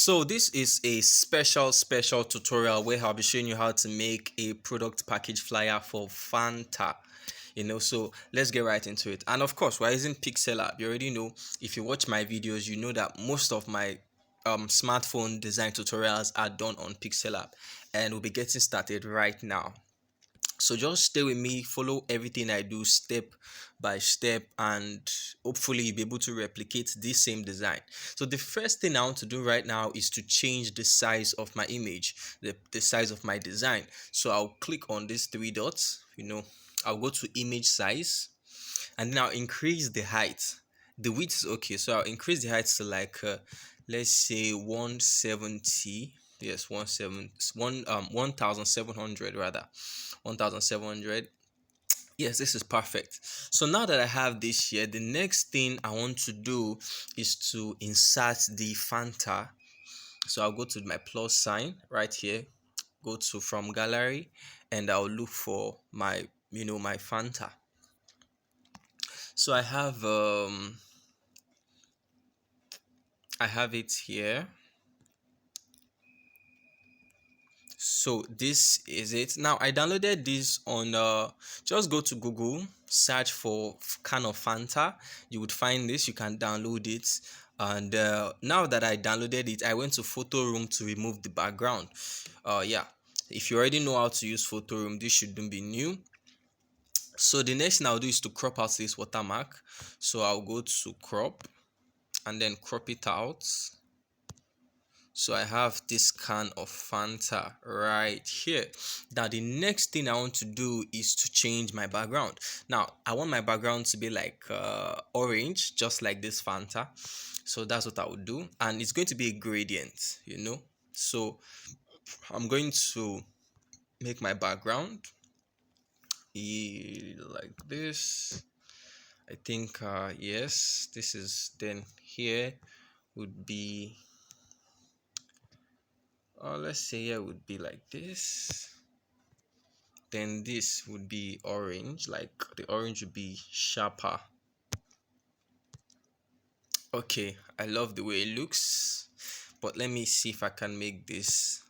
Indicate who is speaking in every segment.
Speaker 1: So this is a special tutorial where I'll be showing you how to make a product package flyer for Fanta. So let's get right into it. And of course, we're using Pixel App. You already know, if you watch my videos, you know that most of my smartphone design tutorials are done on Pixel App, and we'll be getting started right now. So just stay with me, follow everything I do step by step, and hopefully you'll be able to replicate this same design. So the first thing I want to do right now is to change the size of my image, the size of my design. So I'll click on these three dots, I'll go to image size, and then I'll increase the height. The width is okay, so I'll increase the height to like let's say 170. Yes, 1700 rather. 1700. Yes, this is perfect. So now that I have this here, the next thing I want to do is to insert the Fanta. So I'll go to my plus sign right here, go to from gallery, and I'll look for my Fanta. So I have it here. So this is it. Now I downloaded this on just go to Google, search for can of Fanta. You would find this. You can download it. And now that I downloaded it, I went to photo room to remove the background. Yeah, if you already know how to use photo room, this shouldn't be new. So the next thing I'll do is to crop out this watermark. So I'll go to crop and then crop it out. So I have this can of Fanta right here. Now the next thing I want to do is to change my background. Now I want my background to be like orange, just like this Fanta. So that's what I would do, and it's going to be a gradient. So I'm going to make my background like this. I think yes, this is, then here would be let's say it would be like this. Then this would be orange, like the orange would be sharper. Okay, I love the way it looks, but let me see if I can make this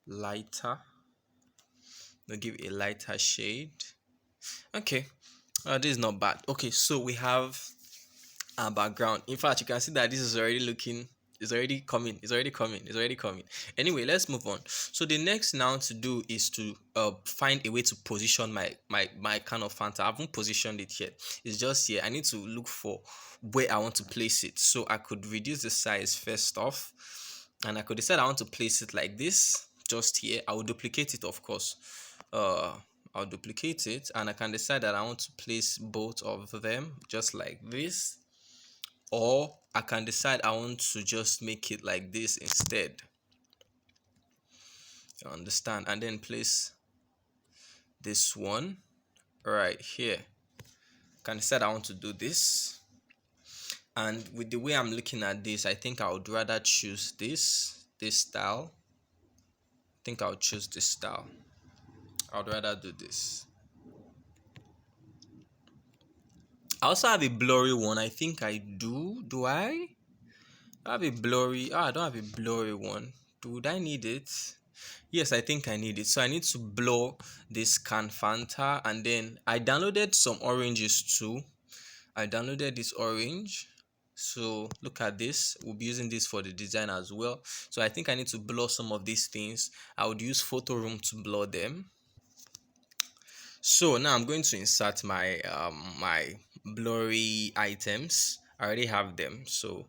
Speaker 1: lighter. I'll give it a lighter shade. Okay, this is not bad. Okay, so we have our background. In fact, you can see that this is already looking, it's already coming, it's already coming. Anyway, let's move on. So the next now to do is to find a way to position my kind of Fanta. I haven't positioned it yet. It's just here. I need to look for where I want to place it. So I could reduce the size first off, and I could decide I want to place it like this, just here. I will duplicate it, of course. uh I'll duplicate it, and I can decide that I want to place both of them just like this, or I can decide I want to just make it like this instead. You understand? And then place this one right here. I can decide I want to do this, and with the way I'm looking at this, I think I would rather choose this style. I think I'll choose this style. I'd rather do this. I also have a blurry one. I think I do. Do I? I have a blurry. I don't have a blurry one. Would I need it? Yes, I think I need it. So I need to blur this can Fanta, and then I downloaded some oranges too. I downloaded this orange. So look at this. We'll be using this for the design as well. So I think I need to blur some of these things. I would use photo room to blur them. So now I'm going to insert my blurry items. I already have them, so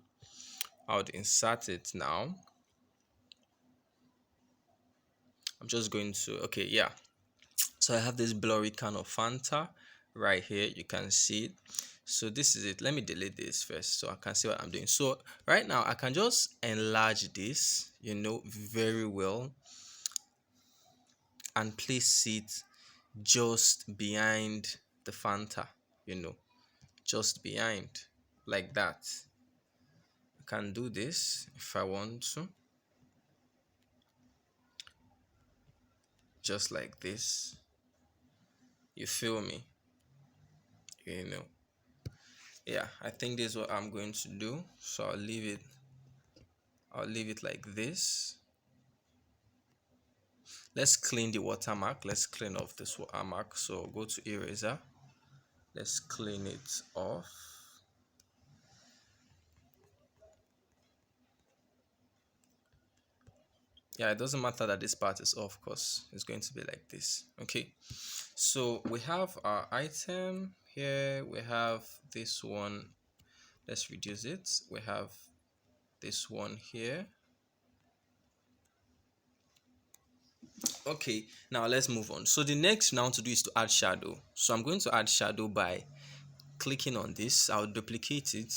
Speaker 1: I would insert it now. I'm just going to, okay, yeah. So I have this blurry kind of Fanta right here. You can see it. So this is it. Let me delete this first so I can see what I'm doing. So right now I can just enlarge this, very well, and place it just behind the Fanta, just behind, like that. I can do this if I want to, just like this. You feel me? you know yeah, I think this is what I'm going to do, so I'll leave it I'll leave it like this. Let's clean the watermark. Let's clean off this watermark. So go to eraser. Let's clean it off. Yeah, it doesn't matter that this part is off because it's going to be like this. Okay, so we have our item here. We have this one. Let's reduce it. We have this one here. Okay, now let's move on. So the next now to do is to add shadow. So I'm going to add shadow by clicking on this. I'll duplicate it,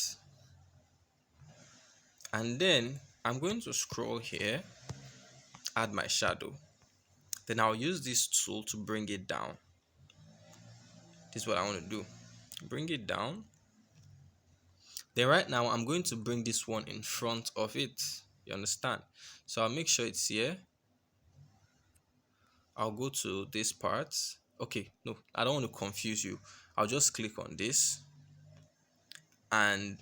Speaker 1: and then I'm going to scroll here, add my shadow. Then I'll use this tool to bring it down. This is what I want to do. Bring it down. Then right now I'm going to bring this one in front of it. You understand? So I'll make sure it's here. I'll go to this part. Okay, no, I don't want to confuse you. I'll just click on this and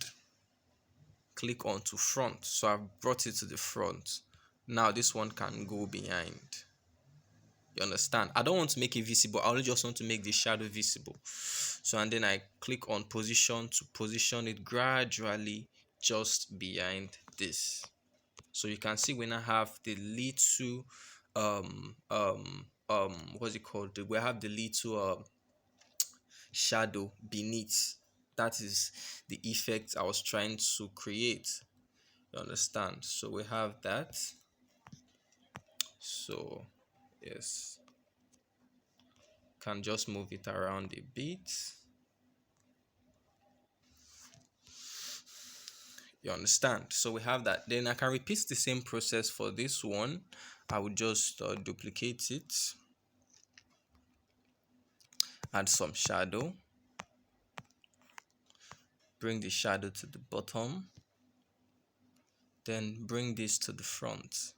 Speaker 1: click on to front. So I've brought it to the front. Now this one can go behind. You understand? I don't want to make it visible. I only just want to make the shadow visible. So and then I click on position to position it gradually just behind this. So you can see when I have the little what's it called? We have the little shadow beneath. That is the effect I was trying to create. You understand? So we have that. So yes, can just move it around a bit. You understand? So we have that. Then I can repeat the same process for this one. I would just duplicate it, add some shadow, bring the shadow to the bottom, then bring this to the front.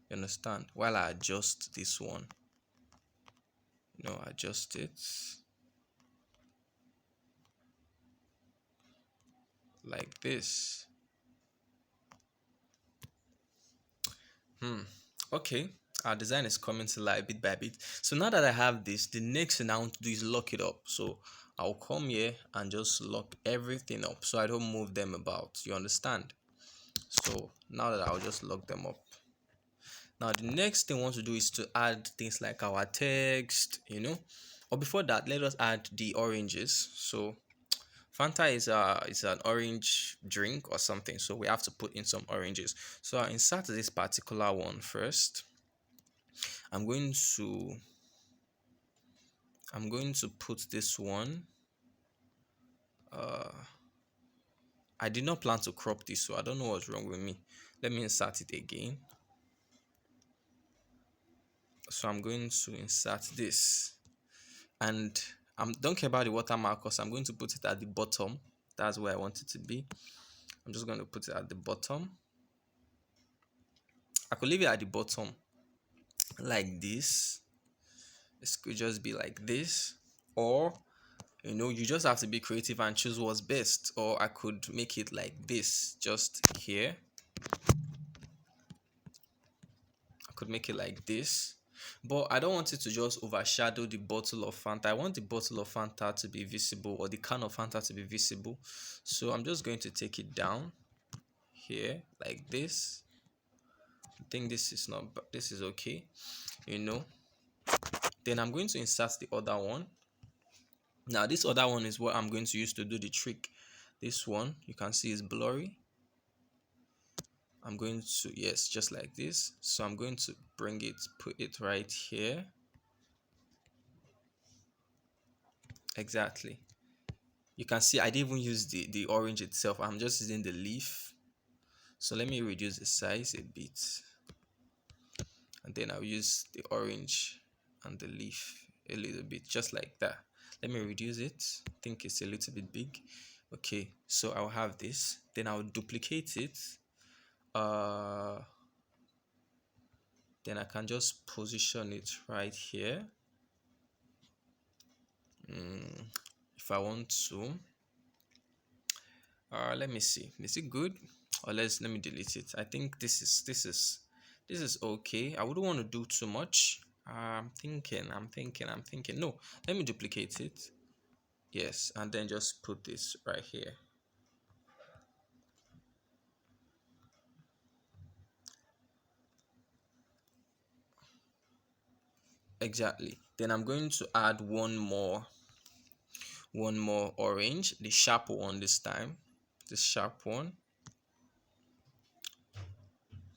Speaker 1: You understand? While I adjust this one, adjust it like this. Okay, our design is coming to life bit by bit. So now that I have this, the next thing I want to do is lock it up. So I'll come here and just lock everything up so I don't move them about. You understand? So now that I'll just lock them up. Now the next thing I want to do is to add things like our text, or before that, let us add the oranges. So Fanta is an orange drink or something, so we have to put in some oranges. So I'll insert this particular one first. I'm going to put this one. I did not plan to crop this, so I don't know what's wrong with me. Let me insert it again. So I'm going to insert this, and I don't care about the watermark because I'm going to put it at the bottom. That's where I want it to be. I'm just going to put it at the bottom. I could leave it at the bottom like this. It could just be like this, or you just have to be creative and choose what's best. Or I could make it like this, just here. I could make it like this, but I don't want it to just overshadow the bottle of Fanta. I want the bottle of Fanta to be visible, or the can of Fanta to be visible. So I'm just going to take it down here like this. I think this is not, but this is okay. Then I'm going to insert the other one. Now this other one is what I'm going to use to do the trick. This one, you can see, is blurry. I'm going to, yes, just like this. So I'm going to bring it, put it right here. Exactly. You can see I didn't even use the orange itself. I'm just using the leaf. So let me reduce the size a bit, and then I'll use the orange and the leaf a little bit, just like that. Let me reduce it. I think it's a little bit big. Okay, so I'll have this, then I'll duplicate it. Then I can just position it right here. If I want to, let me see, is it good? Or let me delete it. I think this is okay. I wouldn't want to do too much. I'm thinking. No, let me duplicate it. Yes, and then just put this right here. Exactly. Then I'm going to add one more orange, the sharp one this time. The sharp one.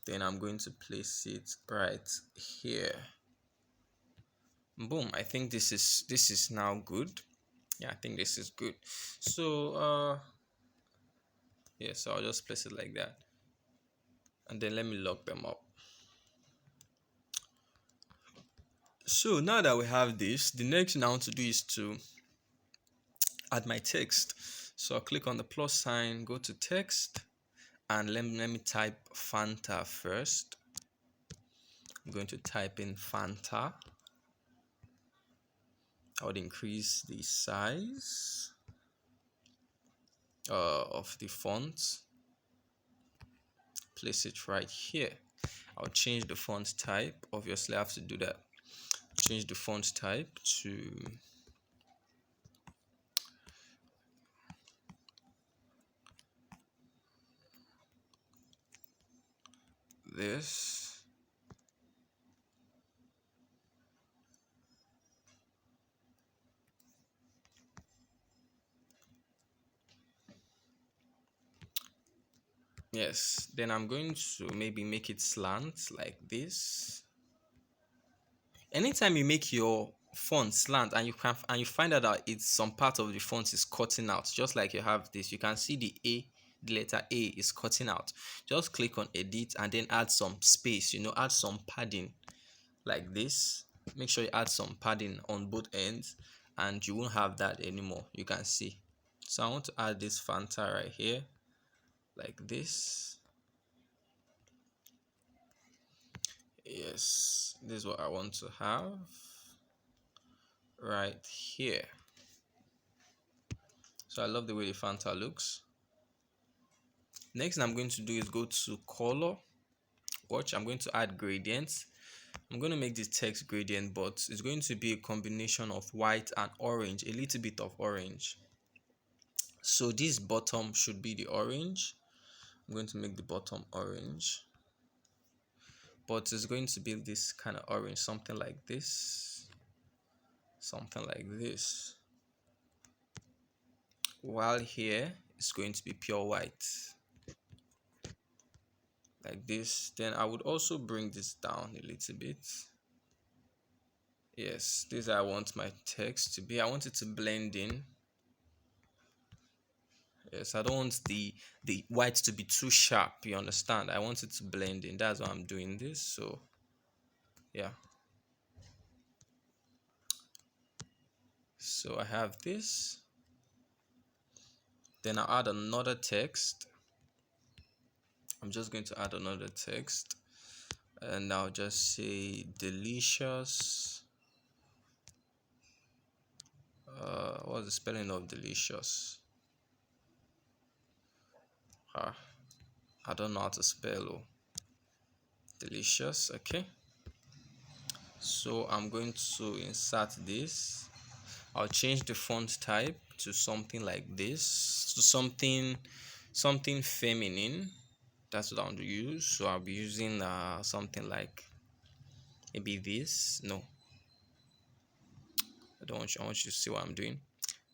Speaker 1: Then I'm going to place it right here. Boom. I think this is now good. Yeah, I think this is good. So yeah, so I'll just place it like that. And then let me lock them up. So now that we have this, the next thing I want to do is to add my text. So I'll click on the plus sign, go to text, and let me type Fanta first. I'm going to type in Fanta. I would increase the size of the font. Place it right here. I'll change the font type. Obviously, I have to do that. Change the font type to this. Yes, then I'm going to maybe make it slant like this. Anytime you make your font slant and you find out that it's some part of the font is cutting out, just like you have this, you can see the letter A is cutting out. Just click on edit and then add some space, add some padding like this. Make sure you add some padding on both ends and you won't have that anymore. You can see. So I want to add this Fanta right here like this. Yes, this is what I want to have right here. So I love the way the Fanta looks. Next thing I'm going to do is go to color. Watch, I'm going to add gradients. I'm going to make this text gradient, but it's going to be a combination of white and orange, a little bit of orange. So this bottom should be the orange. I'm going to make the bottom orange, but it's going to be this kind of orange, something like this, while here it's going to be pure white like this. Then I would also bring this down a little bit. Yes, this I want my text to be. I want it to blend in. Yes, I don't want the white to be too sharp, you understand? I want it to blend in. That's why I'm doing this. So yeah, so I have this. Then I'll add another text. I'm just going to add another text, and I'll just say delicious. What's the spelling of delicious? I don't know how to spell. Delicious. Okay, so I'm going to insert this. I'll change the font type to something like this, to something feminine. That's what I want to use. So I'll be using something like maybe this. No, I want you to see what I'm doing.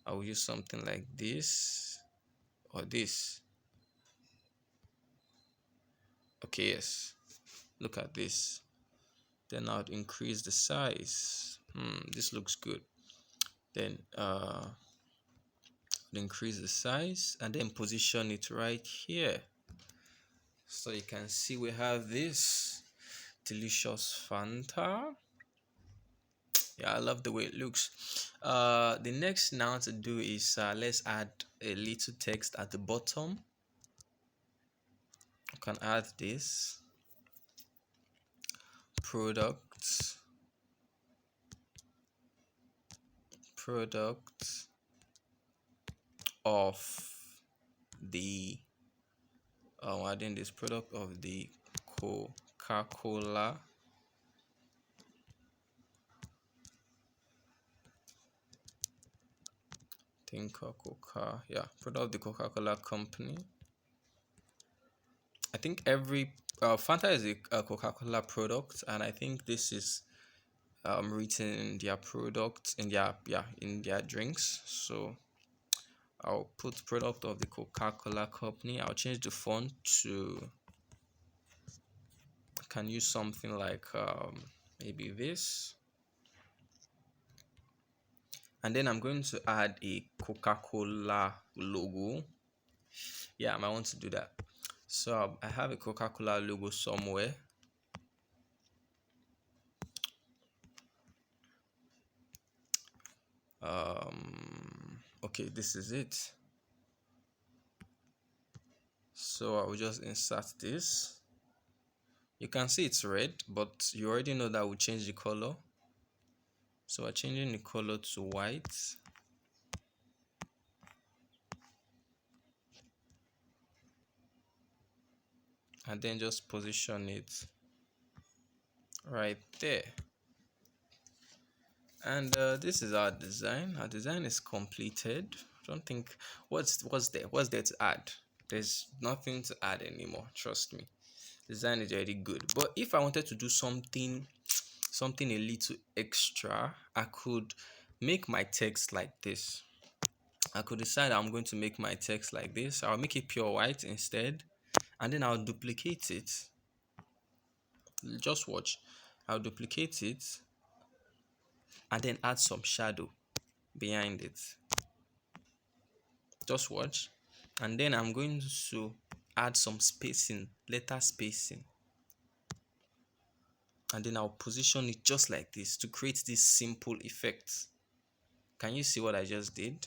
Speaker 1: I will use something like this or this. Okay, yes, look at this. Then I'll increase the size. This looks good. Then increase the size and then position it right here. So you can see we have this delicious Fanta. Yeah, I love the way it looks. The next now to do is let's add a little text at the bottom. You can add this product of the adding this product of the Coca-Cola. Think Coca, yeah, product of the Coca-Cola company. I think every Fanta is a Coca-Cola product, and I think this is written in their product in their, yeah, in their drinks. So I'll put product of the Coca-Cola company. I'll change the font to, I can use something like maybe this, and then I'm going to add a Coca-Cola logo. Yeah, I might want to do that. So I have a Coca-Cola logo somewhere. Okay, this is it. So I will just insert this. You can see it's red, but you already know that will change the color. So we're changing the color to white. And then just position it right there. And this is our design. Our design is completed. I don't think what's there to add. There's nothing to add anymore, trust me. Design is already good. But if I wanted to do something a little extra, I could make my text like this. I could decide I'm going to make my text like this. I'll make it pure white instead, and then I'll duplicate it. Just watch. I'll duplicate it and then add some shadow behind it. Just watch. And then I'm going to add some spacing, letter spacing, and then I'll position it just like this to create this simple effect. Can you see what I just did?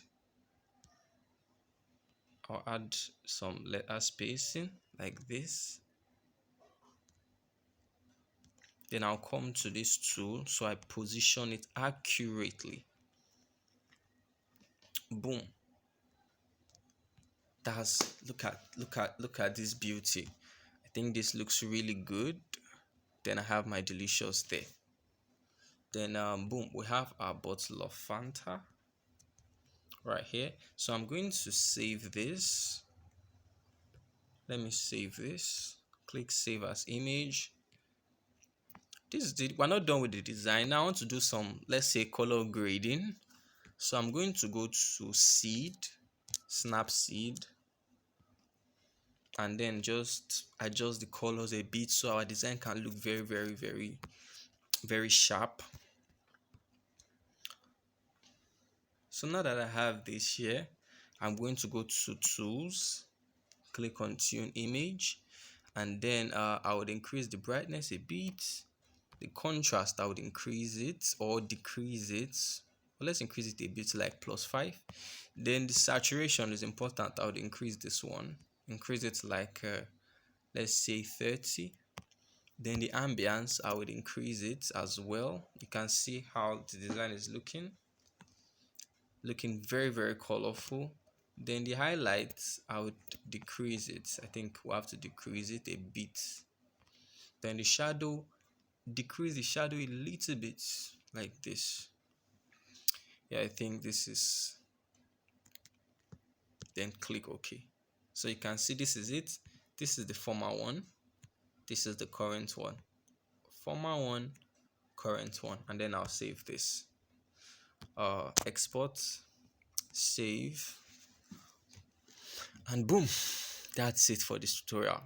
Speaker 1: I'll add some letter spacing like this. Then I'll come to this tool, so I position it accurately. Boom. That's look at this beauty. I think this looks really good. Then I have my delicious there. Then boom, we have our bottle of Fanta right here. So I'm going to save this. Let me save this. Click save as image. We're not done with the design. Now I want to do some, let's say, color grading. So I'm going to go to seed, snap seed, and then just adjust the colors a bit so our design can look very, very, very, very sharp. So now that I have this here, I'm going to go to tools, click on tune image, and then I would increase the brightness a bit. The contrast, I would increase it or decrease it. Well, let's increase it a bit, like +5. Then the saturation is important. I would increase this one, increase it like let's say 30. Then the ambience, I would increase it as well. You can see how the design is looking very, very colorful. Then the highlights, I would decrease it. I think we'll have to decrease it a bit. Then the shadow, decrease the shadow a little bit like this. Yeah, I think this is, then click OK. So you can see this is it. This is the former one, this is the current one. Former one, current one. And then I'll save this. Export, save, and boom, that's it for this tutorial.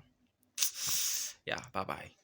Speaker 1: Yeah, bye bye.